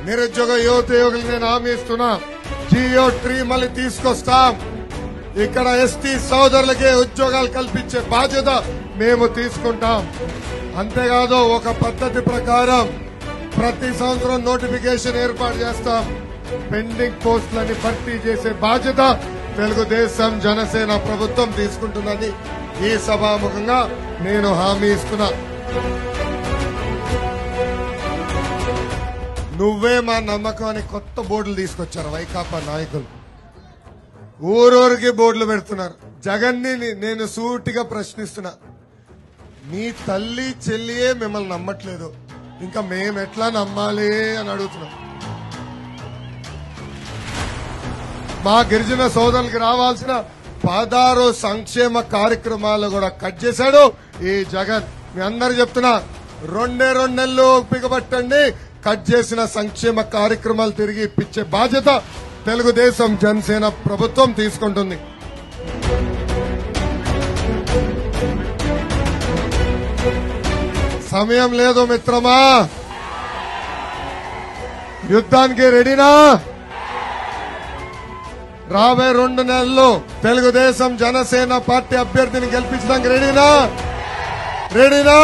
నిరుద్యోగ యువతయోగులు నేను హామీ ఇస్తున్నా, జియో 3 మళ్ళీ తీసుకొస్తాం. ఇక్కడ ఎస్టీ సోదరులకే ఉద్యోగాలు కల్పించే బాధ్యత మేము తీసుకుంటాం. అంతేకాదు ఒక పద్ధతి ప్రకారం ప్రతి సంవత్సరం నోటిఫికేషన్ ఏర్పాటు చేస్తాం. పెండింగ్ పోస్టులని భర్తీ చేసే బాధ్యత తెలుగుదేశం జనసేన ప్రభుత్వం తీసుకుంటుందని ఈ సభాముఖంగా నేను హామీ ఇస్తున్నా. నువ్వే మా నమ్మకం అని కొత్త బోర్డులు తీసుకొచ్చారు వైకాపా నాయకులు. ఊరూరికి బోర్డులు పెడుతున్నారు. జగన్ ని నేను సూటిగా ప్రశ్నిస్తున్నా, మీ తల్లి చెల్లియే మిమ్మల్ని నమ్మట్లేదు, ఇంకా మేమెట్లా నమ్మాలి అని అడుగుతున్నాం. మా గిరిజన సోదరులకి రావాల్సిన 16 సంక్షేమ కార్యక్రమాలు కూడా కట్ చేశాడు ఈ జగన్. మీ అందరు చెప్తున్నా, 2 నెలలు పిగబట్టండి, కట్ చేసిన సంక్షేమ కార్యక్రమాలు తిరిగి ఇప్పించే బాధ్యత తెలుగుదేశం జనసేన ప్రభుత్వం తీసుకుంటుంది. సమయం లేదు మిత్రమా, యుద్ధానికి రెడీనా? రాబోయే 2 నెలల్లో తెలుగుదేశం జనసేన పార్టీ అభ్యర్థిని గెలిపించడానికి రెడీనా?